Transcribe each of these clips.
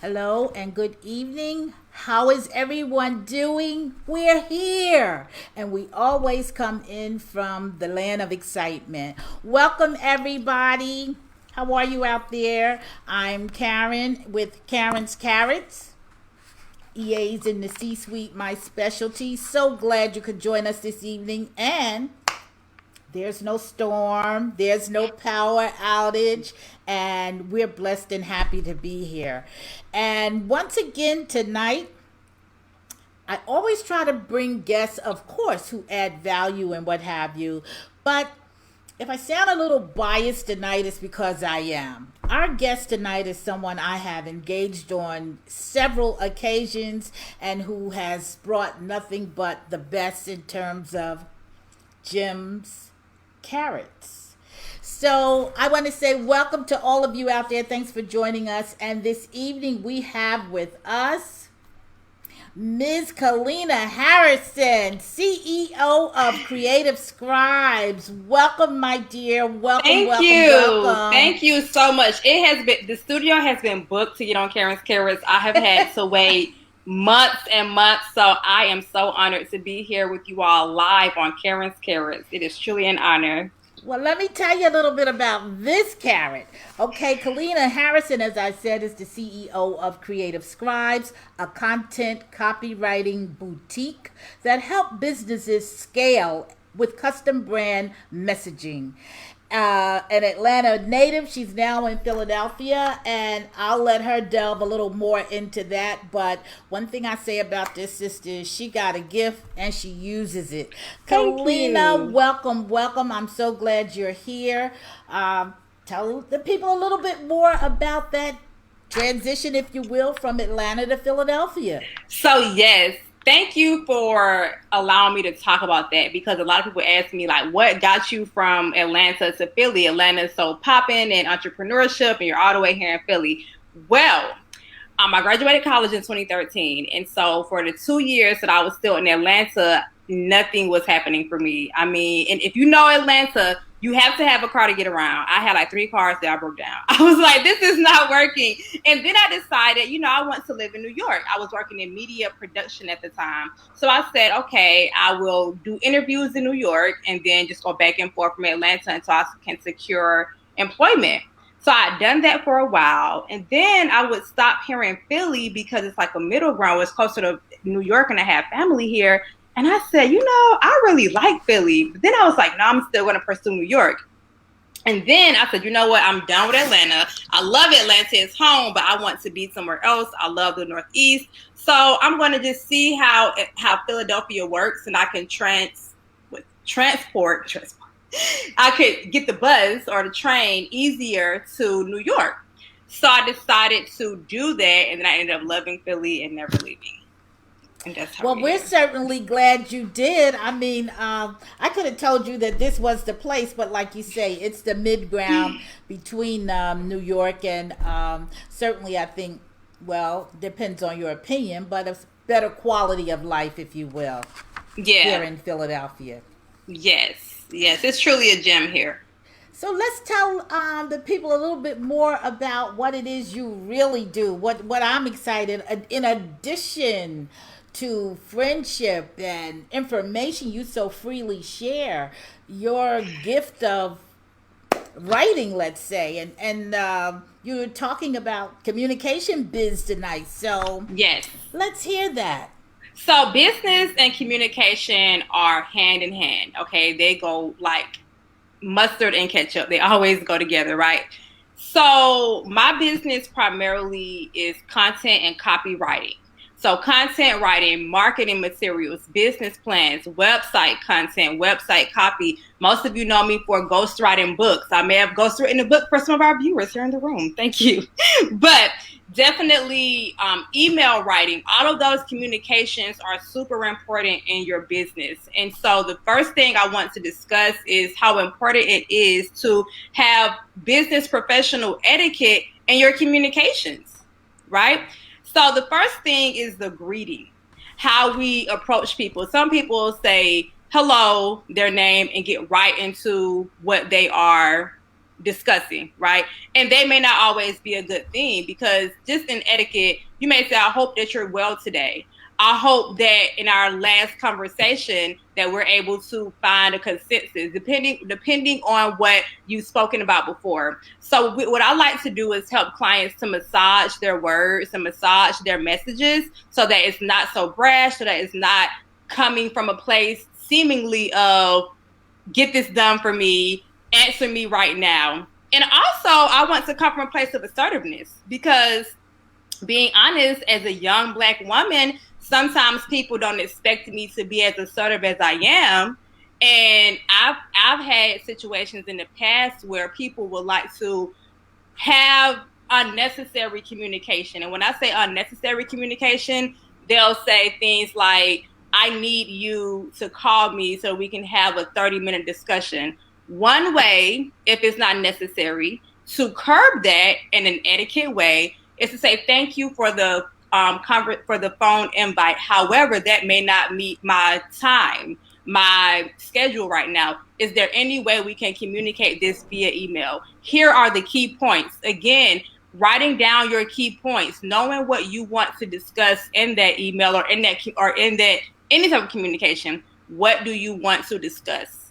Hello and good evening. How is everyone doing? We're here and we always come in from the land of excitement. Welcome, everybody. How are you out there? I'm Karen with Karen's Carrots. EA's in the C suite, my specialty. So glad you could join us this evening. And there's no storm, there's no power outage, and we're blessed and happy to be here. And once again, tonight, I always try to bring guests, of course, who add value and what have you. But if I sound a little biased tonight, it's because I am. Our guest tonight is someone I have engaged on several occasions and who has brought nothing but the best in terms of gems, carrots. So I want to say welcome to all of you out there. Thanks for joining us. And this evening we have with us Ms. Kalina Henderson, CEO of Creative Scribes. Welcome, my dear. Welcome, welcome. Thank you so much. The studio has been booked to get on Karen's Carrots. I have had to wait months and months. So I am so honored to be here with you all live on Karen's Carrots. It is truly an honor. Well, let me tell you a little bit about this carrot. Okay, Kalina Henderson, as I said, is the CEO of Creative Scribes, a content copywriting boutique that help businesses scale with custom brand messaging. An Atlanta native, she's now in Philadelphia, and I'll let her delve a little more into that. But one thing I say about this sister is she got a gift and she uses it. Kalina, welcome, welcome. I'm so glad you're here. Tell the people a little bit more about that transition, if you will, from Atlanta to Philadelphia. So, yes. Thank you for allowing me to talk about that, because a lot of people ask me, like, what got you from Atlanta to Philly? Atlanta's so popping in entrepreneurship, and you're all the way here in Philly. Well, I graduated college in 2013. And so for the 2 years that I was still in Atlanta, nothing was happening for me. I mean, and if you know Atlanta, you have to have a car to get around. I had like 3 cars that I broke down. I was like, this is not working. And then I decided, I want to live in New York. I was working in media production at the time. So I said, okay, I will do interviews in New York and then just go back and forth from Atlanta until I can secure employment. So I had done that for a while. And then I would stop here in Philly because it's like a middle ground. It's closer to New York and I have family here. And I said, I really like Philly. But then I was like, no, I'm still going to pursue New York. And then I said, you know what? I'm done with Atlanta. I love Atlanta. It's home, but I want to be somewhere else. I love the Northeast. So I'm going to just see how Philadelphia works, and I can transport. I could get the bus or the train easier to New York. So I decided to do that, and then I ended up loving Philly and never leaving. Well, we're certainly glad you did. I mean, I could have told you that this was the place, but like you say, it's the mid-ground between New York and certainly I think, well, depends on your opinion, but a better quality of life, if you will, here in Philadelphia. Yes, it's truly a gem here. So let's tell the people a little bit more about what it is you really do. What I'm excited, in addition to friendship and information you so freely share, your gift of writing, let's say, and you were talking about communication biz tonight. So yes, let's hear that. So business and communication are hand in hand. Okay, they go like mustard and ketchup. They always go together, right? So my business primarily is content and copywriting. So content writing, marketing materials, business plans, website content, website copy. Most of you know me for ghostwriting books. I may have ghostwritten a book for some of our viewers here in the room. Thank you. But definitely email writing. All of those communications are super important in your business. And so the first thing I want to discuss is how important it is to have business professional etiquette in your communications, right? So the first thing is the greeting, how we approach people. Some people say hello, their name, and get right into what they are discussing, right? And they may not always be a good thing, because just in etiquette, you may say, I hope that you're well today. I hope that in our last conversation that we're able to find a consensus, depending on what you've spoken about before. So what I like to do is help clients to massage their words and massage their messages, so that it's not so brash, so that it's not coming from a place seemingly of, get this done for me, answer me right now. And also, I want to come from a place of assertiveness, because being honest, as a young Black woman, sometimes people don't expect me to be as assertive as I am. And I've had situations in the past where people would like to have unnecessary communication. And when I say unnecessary communication, they'll say things like, I need you to call me so we can have a 30-minute discussion. One way, if it's not necessary, to curb that in an etiquette way is to say, thank you for the for the phone invite. However, that may not meet my time, my schedule right now. Is there any way we can communicate this via email? Here are the key points. Again, writing down your key points, knowing what you want to discuss in that email or in that any type of communication. What do you want to discuss?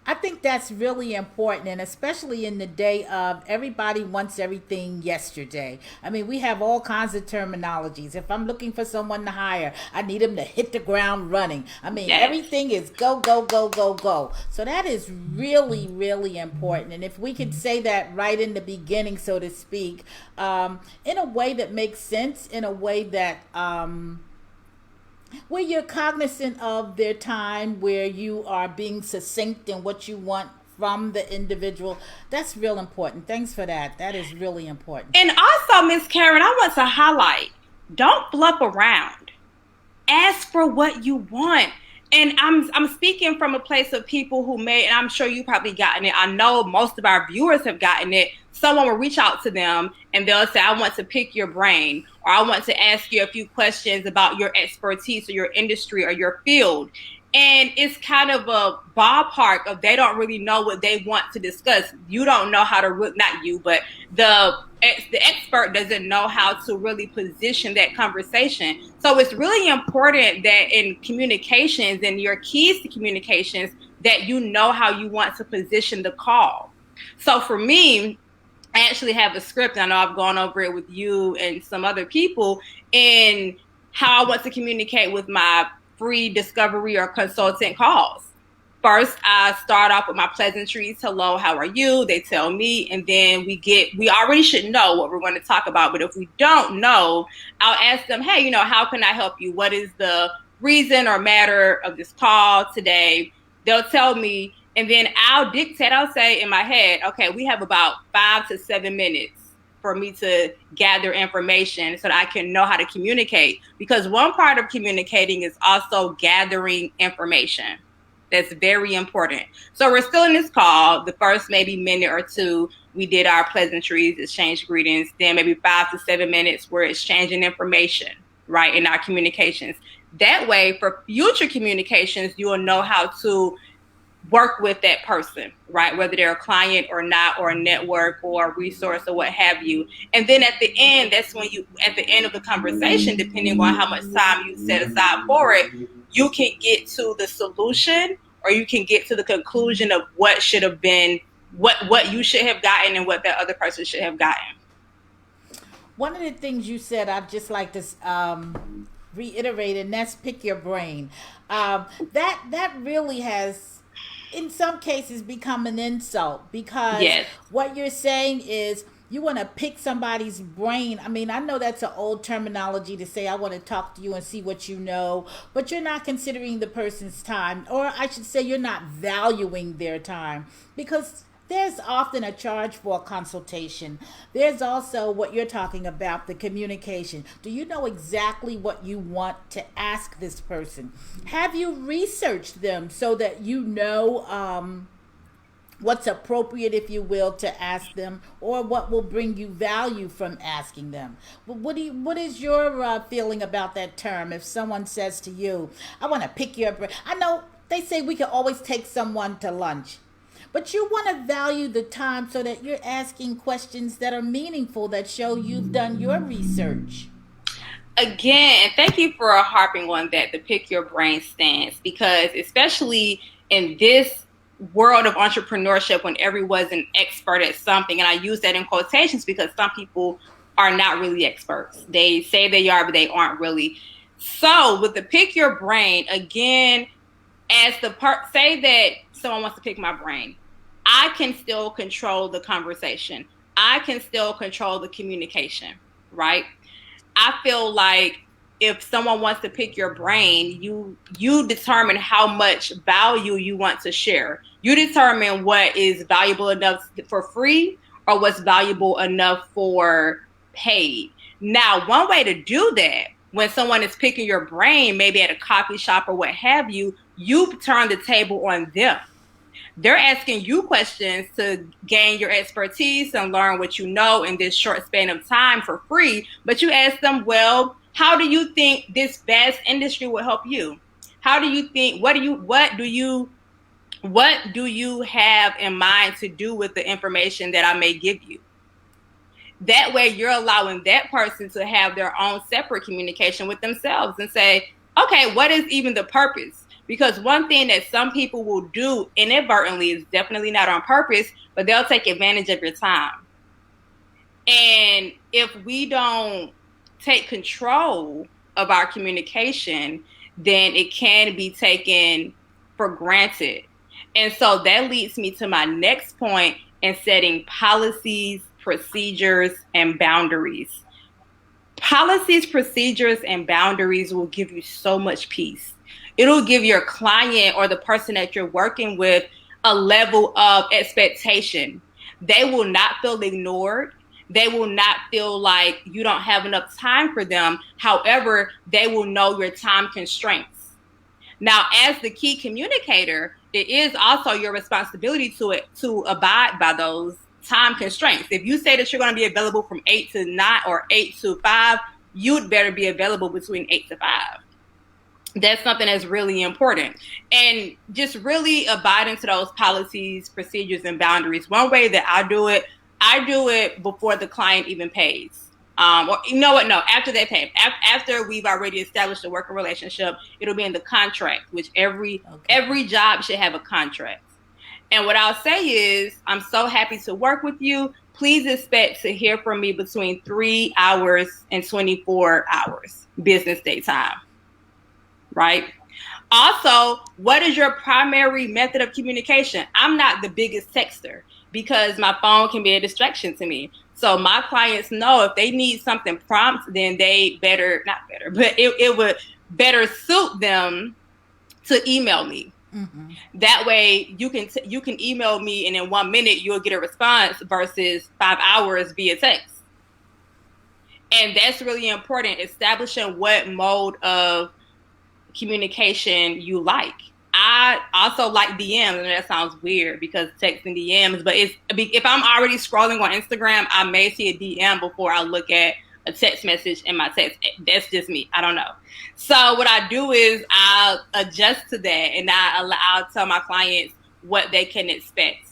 I think that's really important, and especially in the day of everybody wants everything yesterday. I mean, we have all kinds of terminologies. If I'm looking for someone to hire, I need them to hit the ground running. I mean, Yes. everything is go, go, go, go, go. So that is really, really important. And if we could say that right in the beginning, so to speak, in a way that makes sense, in a way that where you're cognizant of their time, where you are being succinct in what you want from the individual. That's real important. Thanks for that. That is really important. And also, Miss Karren, I want to highlight, don't bluff around. Ask for what you want. And I'm speaking from a place of people who may, and I'm sure you probably gotten it. I know most of our viewers have gotten it. Someone will reach out to them and they'll say, I want to pick your brain, or I want to ask you a few questions about your expertise or your industry or your field. And it's kind of a ballpark of, they don't really know what they want to discuss. You don't know how to, not you, but the expert doesn't know how to really position that conversation. So it's really important that in communications and your keys to communications, that you know how you want to position the call. So for me, I actually have a script. I know I've gone over it with you and some other people in how I want to communicate with my free discovery or consultant calls. First, I start off with my pleasantries. Hello, how are you? They tell me, and then we already should know what we're going to talk about. But if we don't know, I'll ask them, hey, how can I help you? What is the reason or matter of this call today? They'll tell me, and then I'll say in my head, okay, we have about 5 to 7 minutes for me to gather information so that I can know how to communicate. Because one part of communicating is also gathering information. That's very important. So we're still in this call. The first maybe minute or two, we did our pleasantries, exchanged greetings. Then maybe 5 to 7 minutes, we're exchanging information, right, in our communications. That way, for future communications, you will know how to work with that person, right? Whether they're a client or not, or a network or a resource or what have you. And then at the end, that's when at the end of the conversation, depending on how much time you set aside for it, you can get to the solution, or you can get to the conclusion of what should have been, what you should have gotten and what that other person should have gotten. One of the things you said, I'd just like to reiterate, and that's pick your brain. That really has, in some cases, become an insult, because Yes. what you're saying is you want to pick somebody's brain. I mean, I know that's an old terminology to say, I want to talk to you and see what you know, but you're not considering the person's time, or I should say, you're not valuing their time, because there's often a charge for a consultation. There's also what you're talking about, the communication. Do you know exactly what you want to ask this person? Have you researched them so that you know what's appropriate, if you will, to ask them, or what will bring you value from asking them? What is your feeling about that term? If someone says to you, I want to pick your brain. I know they say we can always take someone to lunch, But you want to value the time so that you're asking questions that are meaningful, that show you've done your research. Again, and thank you for harping on that, the pick your brain stance, because especially in this world of entrepreneurship, when everyone's an expert at something, and I use that in quotations because some people are not really experts. They say they are, but they aren't really. So with the pick your brain, again, as the part, say that someone wants to pick my brain, I can still control the conversation. I can still control the communication, right? I feel like if someone wants to pick your brain, you determine how much value you want to share. You determine what is valuable enough for free or what's valuable enough for paid. Now, one way to do that, when someone is picking your brain, maybe at a coffee shop or what have you, you turn the table on them. They're asking you questions to gain your expertise and learn what you know in this short span of time for free. But you ask them, well, how do you think this vast industry will help you? How do you think, what do you have in mind to do with the information that I may give you? That way you're allowing that person to have their own separate communication with themselves and say, okay, what is even the purpose? Because one thing that some people will do inadvertently, is definitely not on purpose, but they'll take advantage of your time. And if we don't take control of our communication, then it can be taken for granted. And so that leads me to my next point in setting policies, procedures, and boundaries. Policies, procedures, and boundaries will give you so much peace. It'll give your client or the person that you're working with a level of expectation. They will not feel ignored. They will not feel like you don't have enough time for them. However, they will know your time constraints. Now, as the key communicator, it is also your responsibility to abide by those time constraints. If you say that you're going to be available from 8 to 9 or 8 to 5, you'd better be available between 8 to 5. That's something that's really important. And just really abiding to those policies, procedures, and boundaries. One way that I do it before the client even pays. Or you know what? No, after they pay. After we've already established a working relationship, it'll be in the contract, which every job should have a contract. And what I'll say is, I'm so happy to work with you. Please expect to hear from me between 3 hours and 24 hours, business day time. Right? Also, what is your primary method of communication? I'm not the biggest texter because my phone can be a distraction to me. So my clients know if they need something prompt, then they it would better suit them to email me. Mm-hmm. That way you can email me and in 1 minute you'll get a response versus 5 hours via text. And that's really important, establishing what mode of communication you like. I also like DMs, and that sounds weird because texting DMs, but if I'm already scrolling on Instagram, I may see a DM before I look at a text message in my text. That's just me. I don't know. So what I do is I'll adjust to that, and I'll tell my clients what they can expect.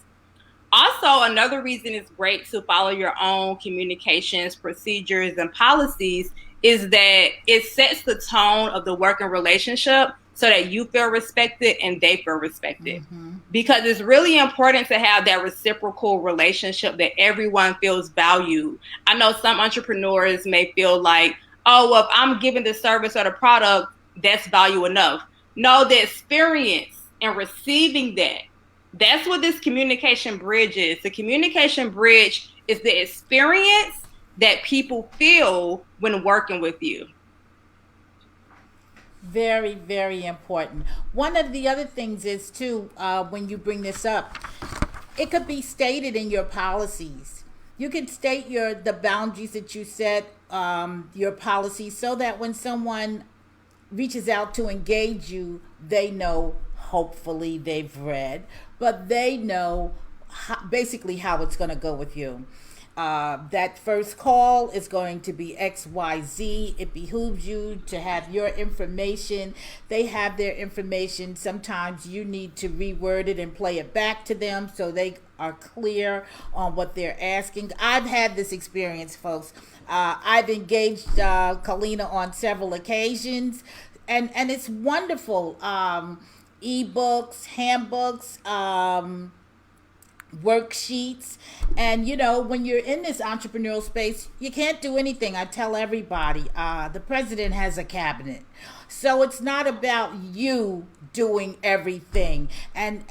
Also, another reason it's great to follow your own communications, procedures, and policies is that it sets the tone of the working relationship so that you feel respected and they feel respected. Mm-hmm. Because it's really important to have that reciprocal relationship that everyone feels valued. I know some entrepreneurs may feel like, oh, well, if I'm giving the service or the product, that's value enough. No, the experience and receiving that's what this communication bridge is. The communication bridge is the experience that people feel when working with you. Very, very important. One of the other things is too, when you bring this up, it could be stated in your policies. You can state the boundaries that you set, your policies, so that when someone reaches out to engage you, they know, hopefully they've read, but they know basically how it's going to go with you. That first call is going to be XYZ. It behooves you to have your information. They have their information. Sometimes you need to reword it and play it back to them so they are clear on what they're asking. I've had this experience, folks. I've engaged Kalina on several occasions, and it's wonderful. Ebooks, handbooks, worksheets. And when you're in this entrepreneurial space, you can't do anything. I tell everybody, the president has a cabinet, so it's not about you doing everything. And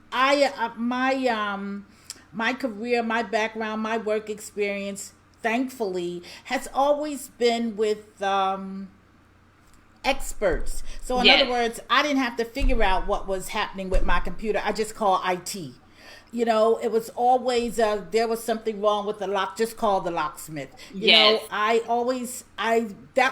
I my career, my background, my work experience, thankfully, has always been with experts. So in other words, I didn't have to figure out what was happening with my computer. I just call IT. It was always there was something wrong with the lock, just call the locksmith. That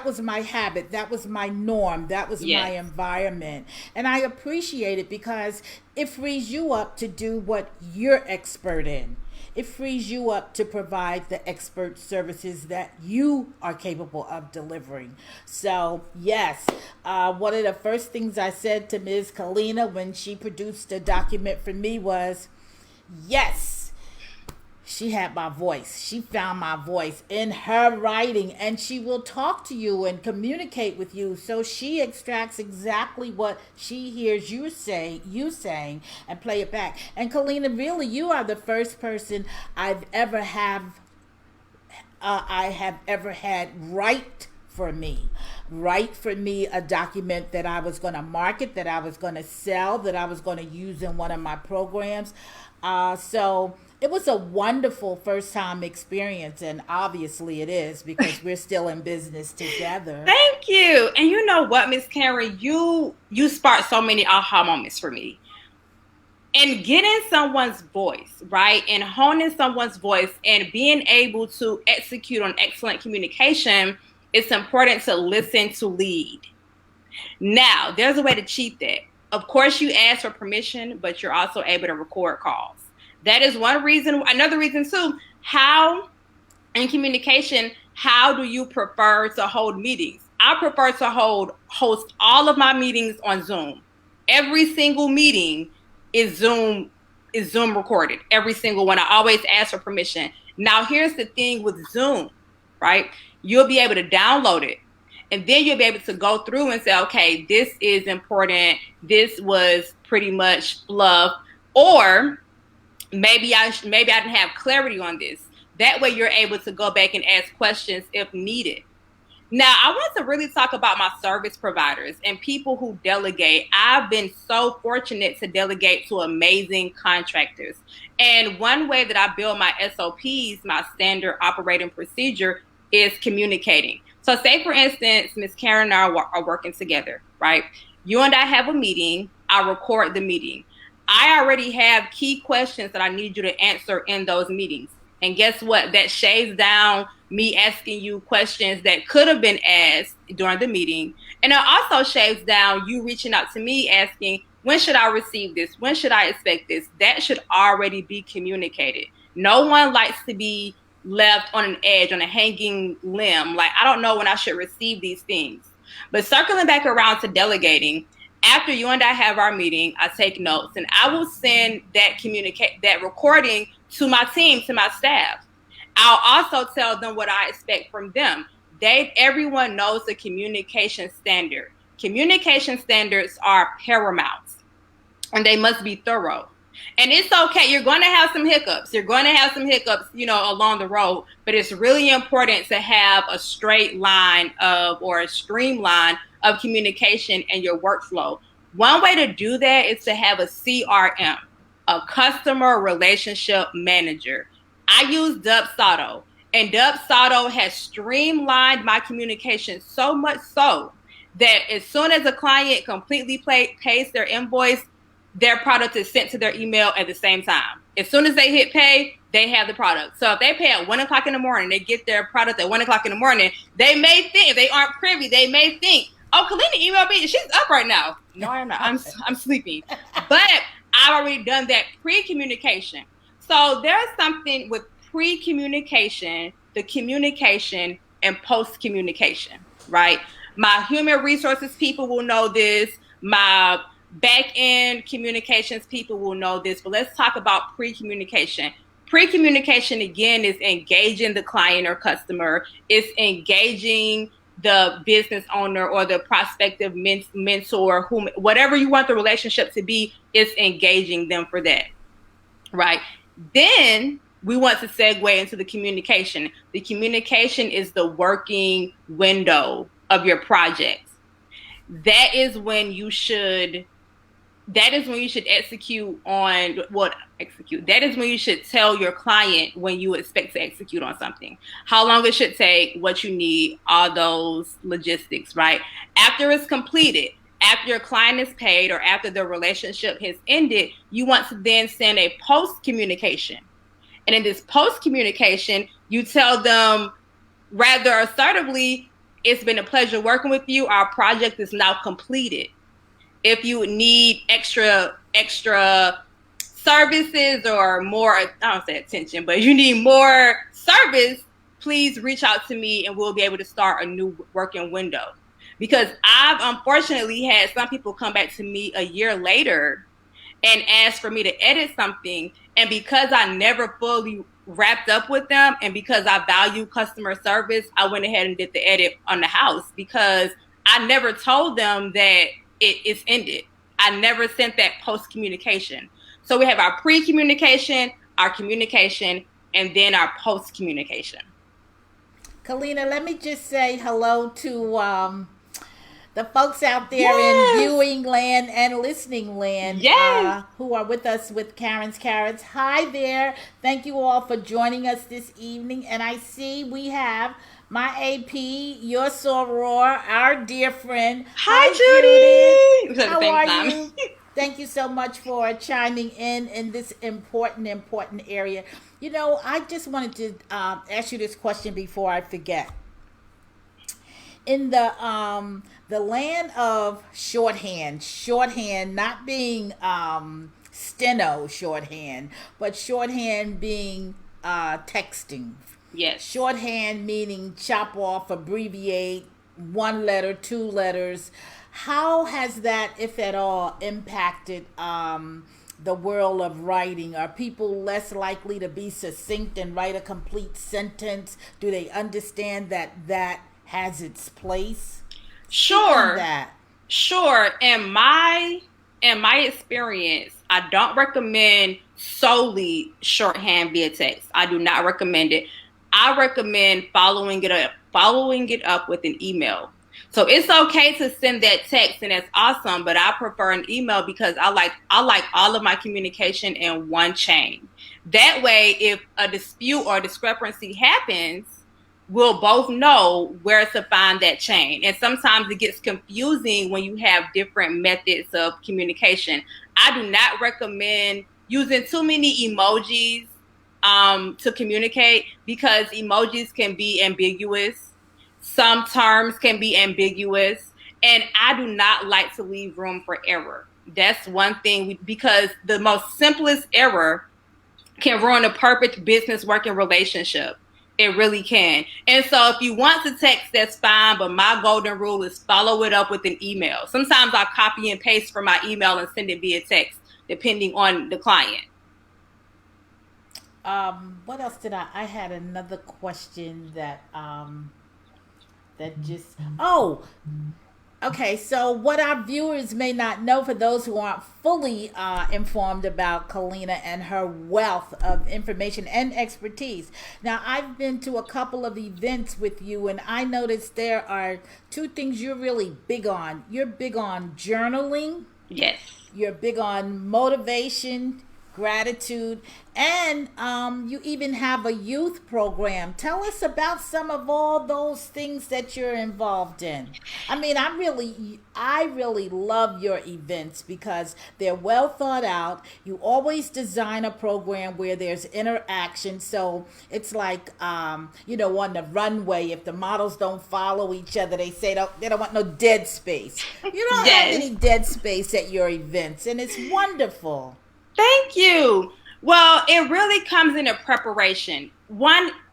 was my habit, that was my norm, that was my environment. And I appreciate it because it frees you up to do what you're expert in. It frees you up to provide the expert services that you are capable of delivering. So, yes, one of the first things I said to Ms. Kalina when she produced a document for me was, yes, she had my voice. She found my voice in her writing, and she will talk to you and communicate with you. So she extracts exactly what she hears you saying, and play it back. And Kalina, really, you are the first person I have ever had write for me a document that I was going to market, that I was going to sell, that I was going to use in one of my programs. So it was a wonderful first time experience, and obviously it is because we're still in business together. Thank you. And you know what, Miss Karren, you sparked so many aha moments for me. And getting someone's voice, right, and honing someone's voice and being able to execute on excellent communication, it's important to listen to lead. Now, there's a way to cheat that. Of course, you ask for permission, but you're also able to record calls. That is one reason. Another reason, too, how in communication, how do you prefer to hold meetings? I prefer to host all of my meetings on Zoom. Every single meeting is Zoom recorded. Every single one. I always ask for permission. Now, here's the thing with Zoom, right? You'll be able to download it. And then you'll be able to go through and say, okay, this is important. This was pretty much fluff. Or maybe I didn't have clarity on this. That way you're able to go back and ask questions if needed. Now, I want to really talk about my service providers and people who delegate. I've been so fortunate to delegate to amazing contractors. And one way that I build my SOPs, my standard operating procedure, is communicating. So say, for instance, Ms. Karren and I are working together, right? You and I have a meeting. I record the meeting. I already have key questions that I need you to answer in those meetings. And guess what? That shaves down me asking you questions that could have been asked during the meeting. And it also shaves down you reaching out to me asking, when should I receive this? When should I expect this? That should already be communicated. No one likes to be left on an edge, on a hanging limb. Like, I don't know when I should receive these things. But circling back around to delegating, after you and I have our meeting, I take notes and I will send that recording to my team, to my staff. I'll also tell them what I expect from them. Everyone knows the communication standard. Communication standards are paramount and they must be thorough. And it's okay. You're going to have some hiccups. Along the road. But it's really important to have a straight line or a streamline of communication in your workflow. One way to do that is to have a CRM, a customer relationship manager. I use Dubsado, and Dubsado has streamlined my communication so much so that as soon as a client completely pays their invoice, their product is sent to their email at the same time. As soon as they hit pay, they have the product. So if they pay at 1 o'clock in the morning, they get their product at 1 o'clock in the morning, they may think, if they aren't privy, they may think, oh, Kalina emailed me, she's up right now. No, I'm not. I'm sleeping. But I've already done that pre-communication. So there's something with pre-communication, the communication, and post-communication, right? My human resources people will know this. My back-end communications people will know this. But let's talk about pre-communication. Pre-communication, again, is engaging the client or customer. It's engaging the business owner or the prospective mentor, whatever you want the relationship to be, is engaging them for that, right? Then we want to segue into the communication. The communication is the working window of your project. That is when you should execute on what execute. That is when you should tell your client when you expect to execute on something, how long it should take, what you need, all those logistics, right? After it's completed, after your client is paid or after the relationship has ended, you want to then send a post communication. And in this post communication, you tell them rather assertively, it's been a pleasure working with you. Our project is now completed. If you need extra services or more, I don't say attention, but you need more service, please reach out to me and we'll be able to start a new working window. Because I've unfortunately had some people come back to me a year later and ask for me to edit something. And because I never fully wrapped up with them and because I value customer service, I went ahead and did the edit on the house because I never told them that it's ended. I never sent that post communication. So we have our pre-communication, our communication, and then our post communication. Kalina, let me just say hello to the folks out there in viewing land and listening land who are with us with Karen's Carrots. Hi there. Thank you all for joining us this evening. And I see we have my AP, your soror, our dear friend. Hi, Judy. How are you? Thank you so much for chiming in this important area. You know, I just wanted to ask you this question before I forget. In the land of shorthand not being steno shorthand, but shorthand being texting. Yes. Shorthand meaning chop off, abbreviate, one letter, two letters. How has that, if at all, impacted the world of writing? Are people less likely to be succinct and write a complete sentence? Do they understand that has its place? Sure. Sure. In my experience, I don't recommend solely shorthand via text. I do not recommend it. I recommend following it up with an email. So it's okay to send that text and that's awesome, but I prefer an email because I like all of my communication in one chain. That way, if a dispute or discrepancy happens, we'll both know where to find that chain. And sometimes it gets confusing when you have different methods of communication. I do not recommend using too many emojis to communicate because emojis can be ambiguous. Some terms can be ambiguous. And I do not like to leave room for error. That's one thing because the most simplest error can ruin a perfect business working relationship. It really can. And so if you want to text, that's fine. But my golden rule is follow it up with an email. Sometimes I'll copy and paste from my email and send it via text, depending on the client. What else did I had another question that okay, so what our viewers may not know, for those who aren't fully informed about Kalina and her wealth of information and expertise. Now, I've been to a couple of events with you, and I noticed there are two things you're really big on. You're big on journaling. Yes. You're big on motivation, gratitude, and you even have a youth program. Tell us about some of all those things that you're involved in. I mean, I really love your events because they're well thought out. You always design a program where there's interaction. So it's like, on the runway, if the models don't follow each other, they say they don't want no dead space. You don't have any dead space at your events, and it's wonderful. Thank you. Well, it really comes into preparation.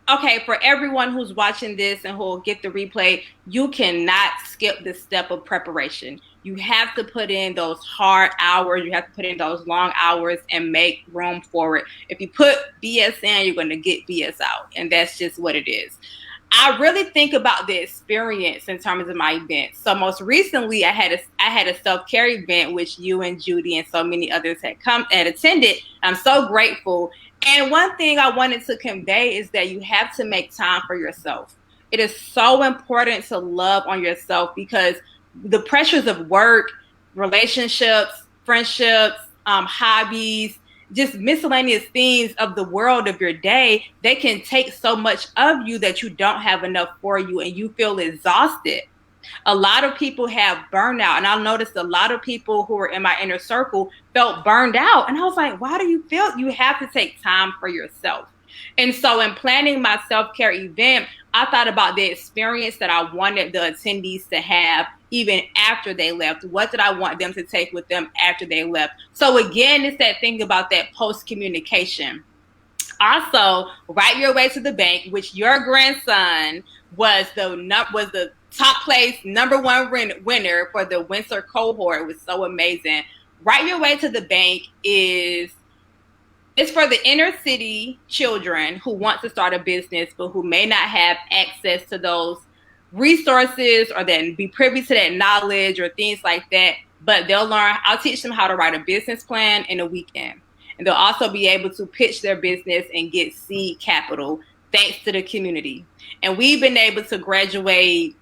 Okay, for everyone who's watching this and who will get the replay, you cannot skip the step of preparation. You have to put in those hard hours. You have to put in those long hours and make room for it. If you put BS in, you're going to get BS out. And that's just what it is. I really think about the experience in terms of my events. So most recently, I had a self-care event, which you and Judy and so many others had attended. I'm so grateful. And one thing I wanted to convey is that you have to make time for yourself. It is so important to love on yourself because the pressures of work, relationships, friendships, hobbies, just miscellaneous things of the world of your day, they can take so much of you that you don't have enough for you and you feel exhausted. A lot of people have burnout, and I noticed a lot of people who were in my inner circle felt burned out. And I was like, why do you feel you have to take time for yourself? And so in planning my self-care event, I thought about the experience that I wanted the attendees to have even after they left. What did I want them to take with them after they left? So again, it's that thing about that post-communication. Also, Write Your Way to the Bank, which your grandson was the top place #1 winner for the winter cohort. It was so amazing. Write Your Way to the Bank it's for the inner city children who want to start a business, but who may not have access to those resources or then be privy to that knowledge or things like that. But I'll teach them how to write a business plan in a weekend. And they'll also be able to pitch their business and get seed capital thanks to the community. And we've been able to graduate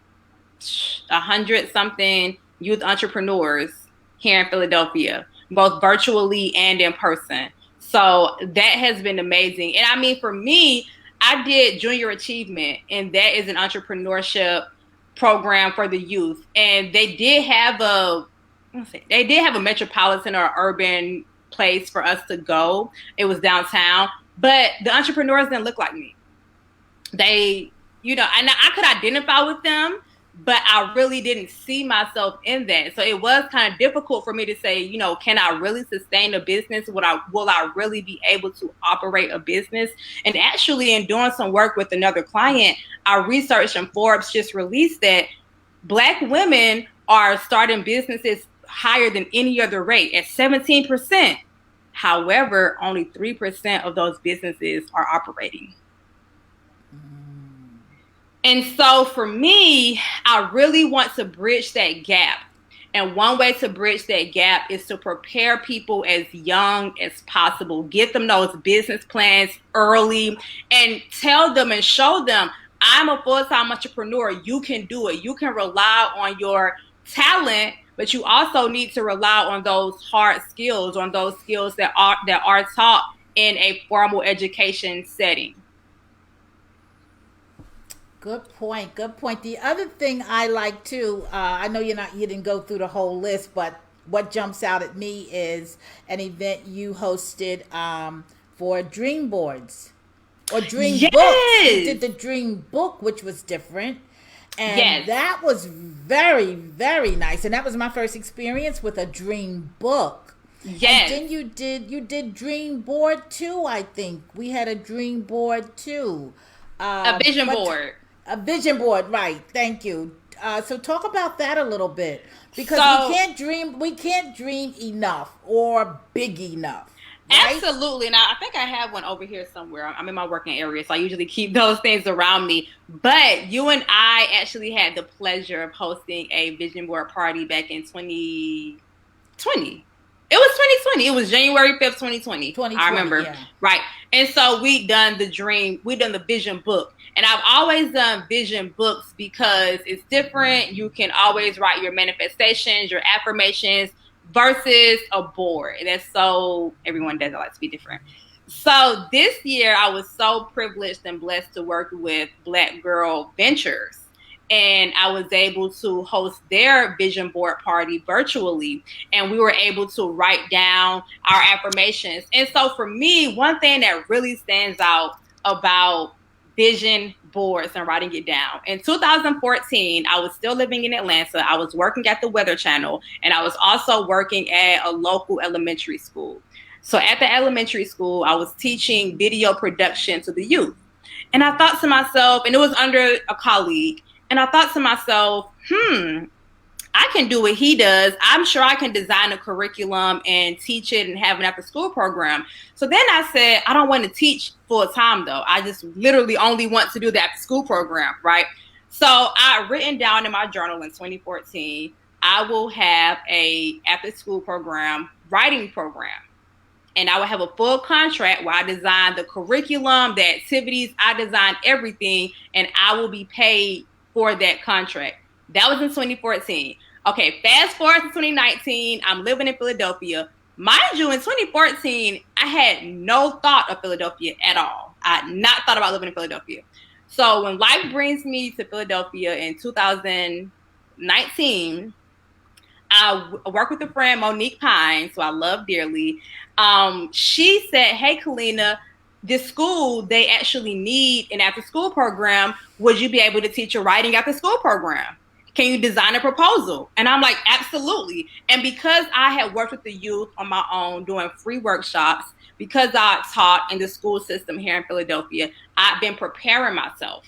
100-something youth entrepreneurs here in Philadelphia, both virtually and in person. So that has been amazing. And I mean, for me, I did Junior Achievement, and that is an entrepreneurship program for the youth. And they did have a metropolitan or urban place for us to go. It was downtown, but the entrepreneurs didn't look like me. They, and I could identify with them, but I really didn't see myself in that. So it was kind of difficult for me to say, can I really sustain a business? Will I really be able to operate a business? And actually, in doing some work with another client, I researched, and Forbes just released that Black women are starting businesses higher than any other rate at 17%. However, only 3% of those businesses are operating. And so for me, I really want to bridge that gap. And one way to bridge that gap is to prepare people as young as possible. Get them those business plans early and tell them and show them, I'm a full-time entrepreneur. You can do it. You can rely on your talent, but you also need to rely on those hard skills, on those skills that are taught in a formal education setting. Good point. Good point. The other thing I like too, I know you didn't go through the whole list, but what jumps out at me is an event you hosted for dream boards or dream books. You did the dream book, which was different. And that was very, very nice. And that was my first experience with a dream book. Yes. And then you did dream board too, I think. We had a dream board too. A vision board. A vision board, right. Thank you. So talk about that a little bit. Because we can't dream enough or big enough. Right? Absolutely. Now, I think I have one over here somewhere. I'm in my working area, so I usually keep those things around me. But you and I actually had the pleasure of hosting a vision board party back in 2020. It was 2020. It was January 5th, 2020. I remember. Yeah. Right. And so we done the vision book. And I've always done vision books because it's different. You can always write your manifestations, your affirmations versus a board. That's so everyone doesn't like to be different. So this year I was so privileged and blessed to work with Black Girl Ventures. And I was able to host their vision board party virtually. And we were able to write down our affirmations. And so for me, one thing that really stands out about vision boards and writing it down. In 2014, I was still living in Atlanta. I was working at the Weather Channel. And I was also working at a local elementary school. So at the elementary school, I was teaching video production to the youth. And I thought to myself, and it was under a colleague, and I thought to myself, I can do what he does. I'm sure I can design a curriculum and teach it and have an after school program. So then I said, I don't want to teach full time though. I just literally only want to do the after school program, right? So I written down in my journal in 2014, I will have a after school program, writing program. And I will have a full contract where I design the curriculum, the activities, I design everything, and I will be paid for that contract. That was in 2014. Okay, fast forward to 2019. I'm living in Philadelphia. Mind you, in 2014, I had no thought of Philadelphia at all. I had not thought about living in Philadelphia. So when life brings me to Philadelphia in 2019, I work with a friend, Monique Pines, who I love dearly. She said, hey, Kalina, this school, they actually need an after school program. Would you be able to teach a writing after school program? Can you design a proposal? And I'm like, absolutely. And because I had worked with the youth on my own doing free workshops, because I taught in the school system here in Philadelphia, I've been preparing myself.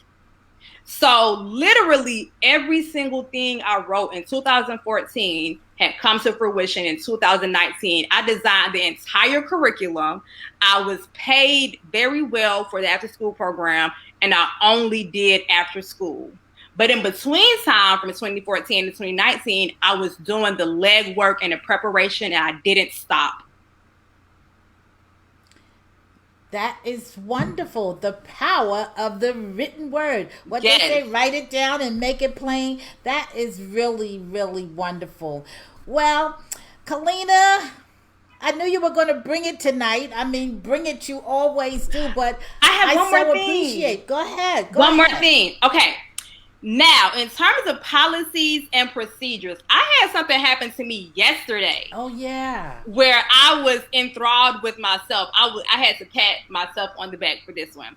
So literally every single thing I wrote in 2014 had come to fruition in 2019. I designed the entire curriculum. I was paid very well for the after school program, and I only did after school. But in between time, from 2014 to 2019, I was doing the legwork and the preparation, and I didn't stop. That is wonderful. The power of the written word. What Yes. they say, write it down and make it plain. That is really, really wonderful. Well, Kalina, I knew you were going to bring it tonight. I mean, bring it, you always do, but I have one more thing. appreciate. Go ahead. One more thing. Okay. Now, in terms of policies and procedures, I had something happen to me yesterday. Oh, yeah. Where I was enthralled with myself. I had to pat myself on the back for this one.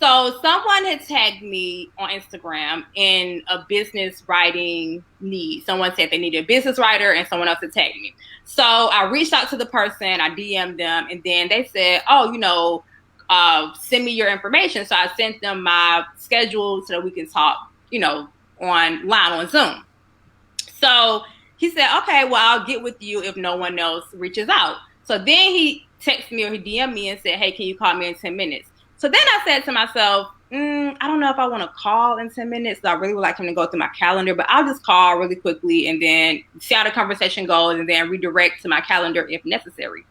So someone had tagged me on Instagram in a business writing need. Someone said they needed a business writer, and someone else had tagged me. So I reached out to the person, I DM'd them, and then they said, oh, send me your information. So I sent them my schedule so that we can talk, online on Zoom. So he said, okay, well, I'll get with you if no one else reaches out. So then he texted me or he DM'd me and said, hey, can you call me in 10 minutes? So then I said to myself, I don't know if I want to call in 10 minutes. So I really would like him to go through my calendar, but I'll just call really quickly and then see how the conversation goes and then redirect to my calendar if necessary.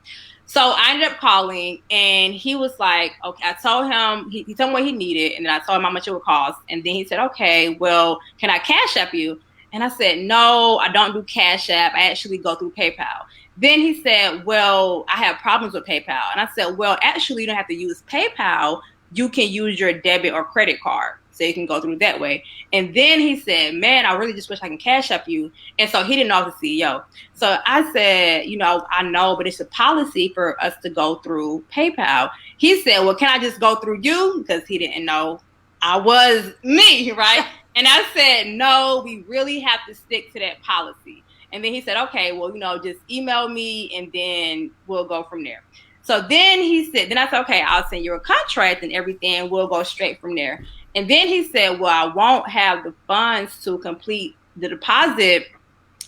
So I ended up calling, and he was like, okay, I told him, he told me what he needed, and then I told him how much it would cost. And then he said, okay, well, can I Cash App you? And I said, no, I don't do Cash App. I actually go through PayPal. Then he said, well, I have problems with PayPal. And I said, well, actually, you don't have to use PayPal. You can use your debit or credit card. So you can go through that way. And then he said, man, I really just wish I can Cash App you. And so he didn't know I was the CEO. So I said, I know, but it's a policy for us to go through PayPal. He said, well, can I just go through you? Because he didn't know I was me, right? And I said, no, we really have to stick to that policy. And then he said, okay, well, just email me and then we'll go from there. So then then I said, okay, I'll send you a contract and everything. We'll go straight from there. And then he said, well, I won't have the funds to complete the deposit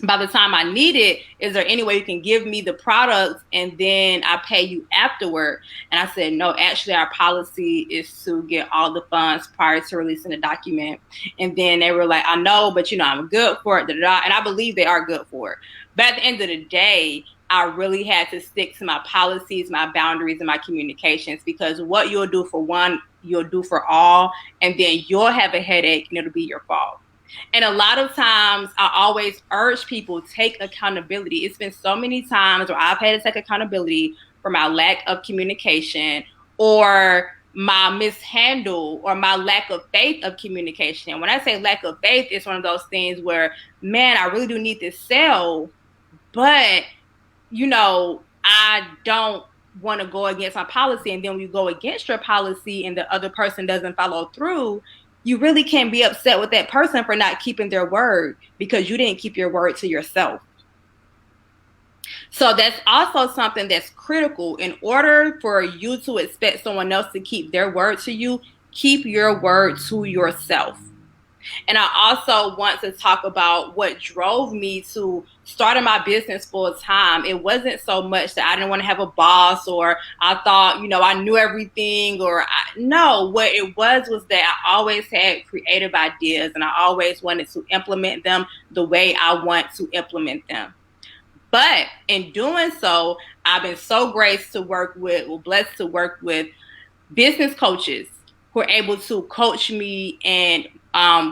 by the time I need it. Is there any way you can give me the products and then I pay you afterward? And I said, no, actually, our policy is to get all the funds prior to releasing the document. And then they were like, I know, but, I'm good for it. And I believe they are good for it. But at the end of the day, I really had to stick to my policies, my boundaries, and my communications, because what you'll do for one, you'll do for all, and then you'll have a headache and it'll be your fault. And a lot of times I always urge people, take accountability. It's been so many times where I've had to take accountability for my lack of communication or my mishandle or my lack of faith of communication. And when I say lack of faith, it's one of those things where, man, I really do need this sale, but I don't want to go against my policy. And then when you go against your policy and the other person doesn't follow through, you really can't be upset with that person for not keeping their word because you didn't keep your word to yourself. So that's also something that's critical. In order for you to expect someone else to keep their word to you, keep your word to yourself. And I also want to talk about what drove me to starting my business full time. It wasn't so much that I didn't want to have a boss, or I thought, I knew everything, no, what it was that I always had creative ideas, and I always wanted to implement them the way I want to implement them. But in doing so, I've been so blessed to work with business coaches who are able to coach me and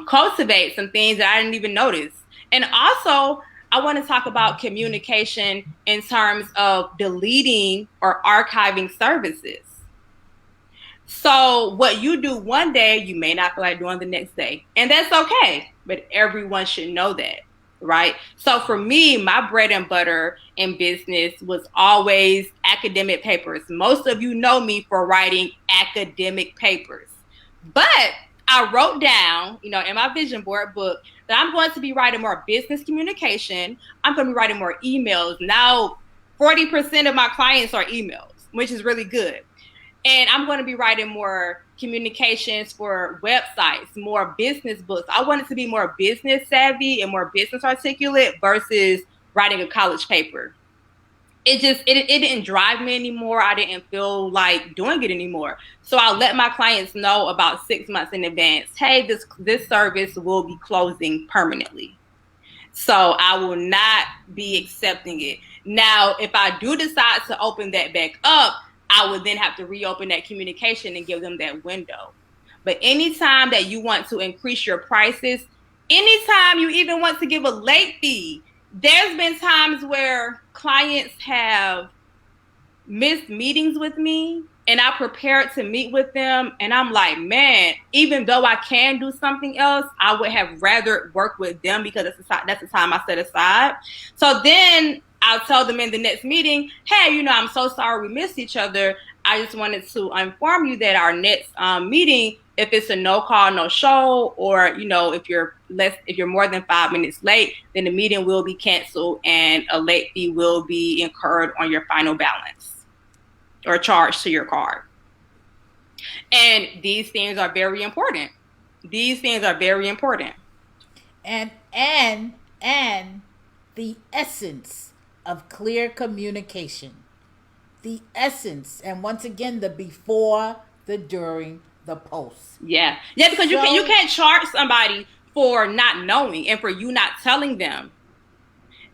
cultivate some things that I didn't even notice. And also, I want to talk about communication in terms of deleting or archiving services. So what you do one day, you may not feel like doing the next day. And that's okay. But everyone should know that, right? So for me, my bread and butter in business was always academic papers. Most of you know me for writing academic papers. But I wrote down, in my vision board book, that I'm going to be writing more business communication. I'm going to be writing more emails. Now, 40% of my clients are emails, which is really good. And I'm going to be writing more communications for websites, more business books. I want it to be more business savvy and more business articulate versus writing a college paper. It didn't drive me anymore. I didn't feel like doing it anymore. So I let my clients know about 6 months in advance, hey, this service will be closing permanently. So I will not be accepting it. Now, if I do decide to open that back up, I would then have to reopen that communication and give them that window. But anytime that you want to increase your prices, anytime you even want to give a late fee, there's been times where clients have missed meetings with me and I prepared to meet with them. And I'm like, man, even though I can do something else, I would have rather work with them because that's the time I set aside. So then I'll tell them in the next meeting, hey, I'm so sorry we missed each other. I just wanted to inform you that our next meeting, if it's a no call, no show, or, if you're more than 5 minutes late, then the meeting will be canceled and a late fee will be incurred on your final balance or charged to your card. And these things are very important. And the essence of clear communication. The essence, and once again, the before, the during, the post. Yeah, because you can't charge somebody for not knowing and for you not telling them.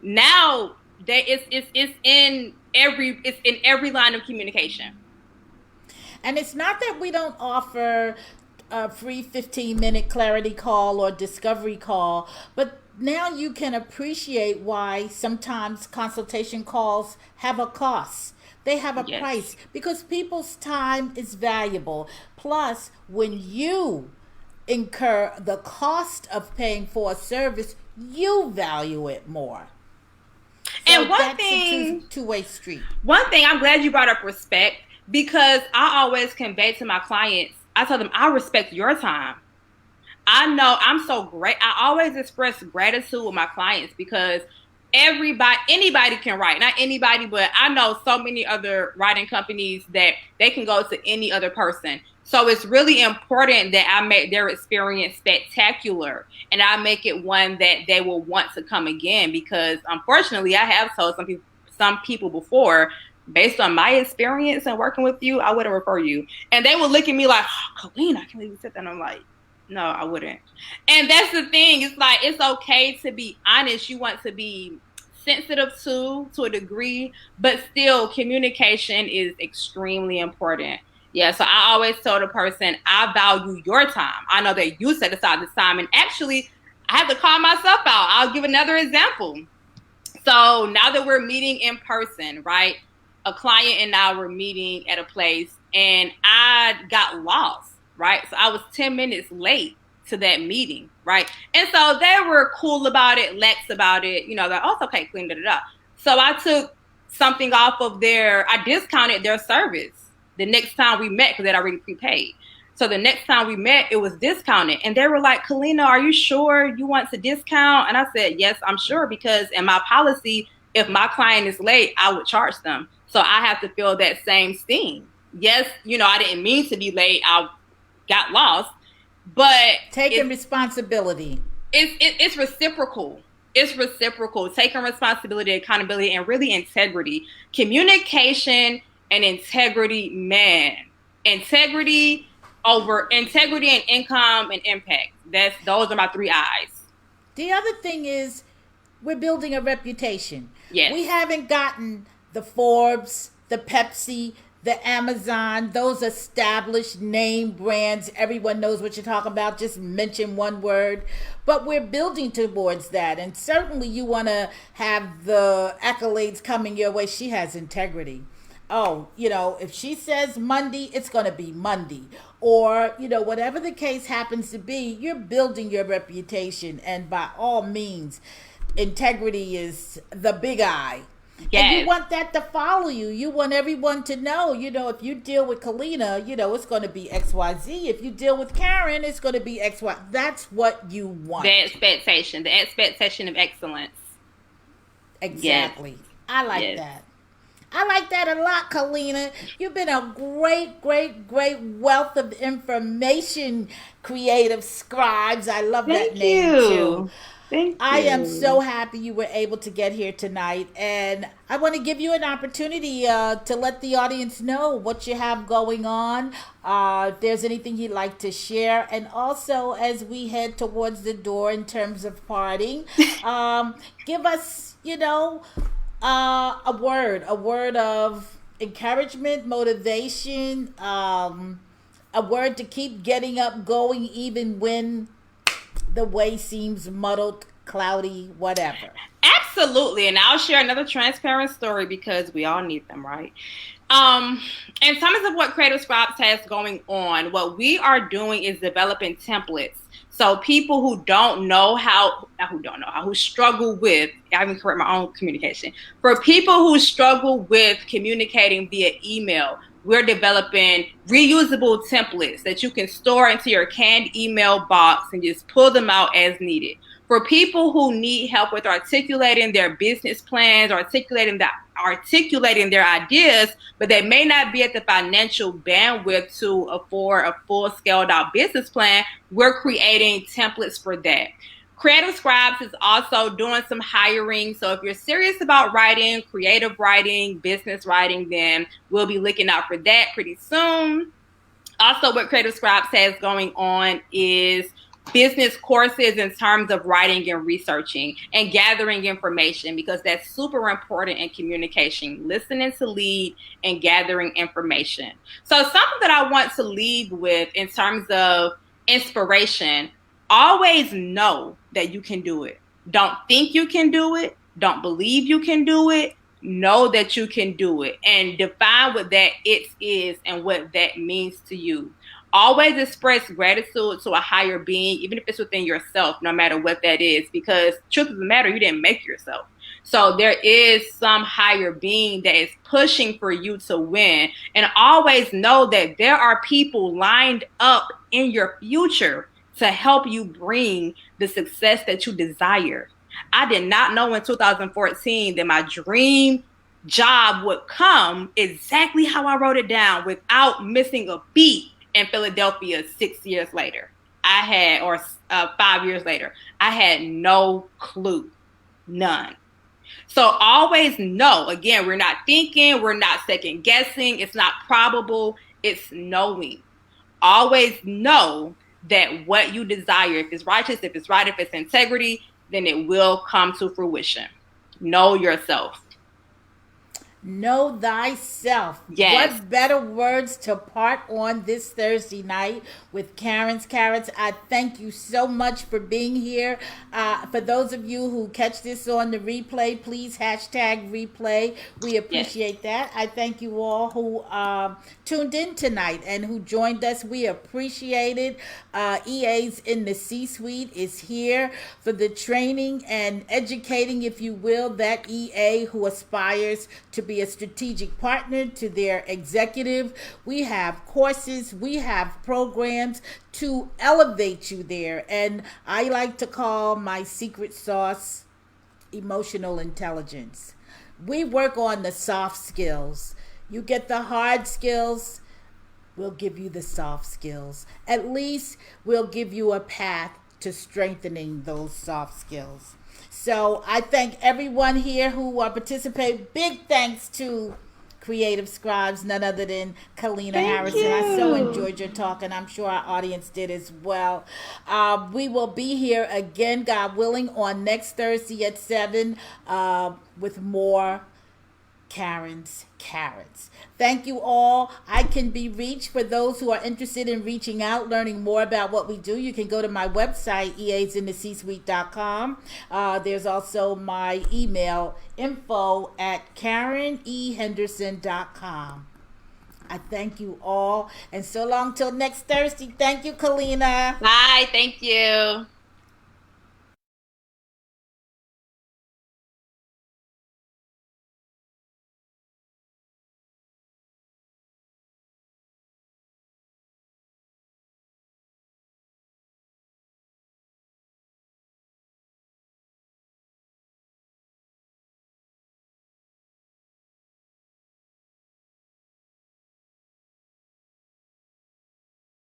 Now it's in every line of communication. And it's not that we don't offer a free 15-minute clarity call or discovery call, but now you can appreciate why sometimes consultation calls have a cost. They have a price because people's time is valuable. Plus, when you incur the cost of paying for a service, you value it more. So and one thing, two-way street. One thing, I'm glad you brought up respect, because I always convey to my clients, I tell them, I respect your time. I know I'm so great. I always express gratitude with my clients because anybody can write. Not anybody, but I know so many other writing companies that they can go to any other person. So it's really important that I make their experience spectacular and I make it one that they will want to come again, because unfortunately I have told some people before, based on my experience and working with you, I wouldn't refer you. And they would look at me like, oh, Kalina, I can't believe you said that. And I'm like, no, I wouldn't. And that's the thing. It's like, it's okay to be honest. You want to be sensitive to a degree, but still communication is extremely important. Yeah, so I always tell the person, I value your time. I know that you set aside this time. And actually, I have to call myself out. I'll give another example. So now that we're meeting in person, right? A client and I were meeting at a place and I got lost, right? So I was 10 minutes late to that meeting, right? And so they were cool about it, lax about it, like, oh, it's okay, clean, da-da-da. So I took something off of I discounted their service the next time we met because they'd already prepaid. So the next time we met, it was discounted. And they were like, Kalina, are you sure you want to discount? And I said, yes, I'm sure, because in my policy, if my client is late, I would charge them. So I have to feel that same sting. Yes, I didn't mean to be late. got lost. But taking responsibility. It's reciprocal. It's reciprocal. Taking responsibility, accountability, and really integrity. Communication and integrity, man. Integrity over integrity and income and impact. Those are my 3 I's. The other thing is we're building a reputation. Yes. We haven't gotten the Forbes, the Pepsi, the Amazon, those established name brands. Everyone knows what you're talking about. Just mention one word. But we're building towards that. And certainly you want to have the accolades coming your way. She has integrity. Oh, if she says Monday, it's going to be Monday. Or, whatever the case happens to be, you're building your reputation. And by all means, integrity is the big I. Yes. And you want that to follow you. You want everyone to know, if you deal with Kalina, it's going to be XYZ. If you deal with Karren, it's going to be XY. That's what you want. The expectation of excellence. Exactly. Yes. I like that. I like that a lot, Kalina. You've been a great, great, great wealth of information, creative scribes. I love that name too. Thank you. I am so happy you were able to get here tonight, and I want to give you an opportunity to let the audience know what you have going on, if there's anything you'd like to share, and also as we head towards the door in terms of parting, give us, a word of encouragement, motivation, a word to keep getting up, going, even when the way seems muddled, cloudy, whatever. Absolutely. And I'll share another transparent story because we all need them, right? In terms of what Creative Scribes has going on, what we are doing is developing templates. So people who struggle with, I even correct my own communication. For people who struggle with communicating via email, we're developing reusable templates that you can store into your canned email box and just pull them out as needed. For people who need help with articulating their business plans, articulating their ideas, but they may not be at the financial bandwidth to afford a full scaled out business plan, we're creating templates for that. Creative Scribes is also doing some hiring. So if you're serious about writing, creative writing, business writing, then we'll be looking out for that pretty soon. Also, what Creative Scribes has going on is business courses in terms of writing and researching and gathering information, because that's super important in communication, listening to lead and gathering information. So something that I want to lead with in terms of inspiration, always know that you can do it. Don't think you can do it. Don't believe you can do it. Know that you can do it, and define what that it is and what that means to you. Always express gratitude to a higher being, even if it's within yourself, no matter what that is, because truth of the matter, you didn't make yourself. So there is some higher being that is pushing for you to win. And always know that there are people lined up in your future to help you bring the success that you desire. I did not know in 2014 that my dream job would come exactly how I wrote it down, without missing a beat in Philadelphia 6 years later. 5 years later. I had no clue. None. So always know, again, we're not thinking, we're not second guessing, it's not probable, it's knowing. Always know that what you desire, if it's righteous, if it's right, if it's integrity, then it will come to fruition. Know yourself. Know thyself. Yes. What better words to part on this Thursday night with Karren's Carrots. I thank you so much for being here. For those of you who catch this on the replay, please hashtag replay. We appreciate that. I thank you all who tuned in tonight and who joined us. We appreciate it. EA's in the C-suite is here for the training and educating, if you will, that EA who aspires to be a strategic partner to their executive. We have courses, we have programs to elevate you there. And I like to call my secret sauce emotional intelligence. We work on the soft skills. You get the hard skills we'll give you the soft skills. At least we'll give you a path to strengthening those soft skills. So I thank everyone here who participated. Big thanks to Creative Scribes, none other than Kalina Harrison. You. I so enjoyed your talk, and I'm sure our audience did as well. We will be here again, God willing, on next Thursday at 7 with more Karren's Carrots. Thank you all. I can be reached for those who are interested in reaching out, learning more about what we do. You can go to my website, easintheCsuite.com. There's also my email, info@KarrenEHenderson.com. I thank you all. And so long till next Thursday. Thank you, Kalina. Bye. Thank you.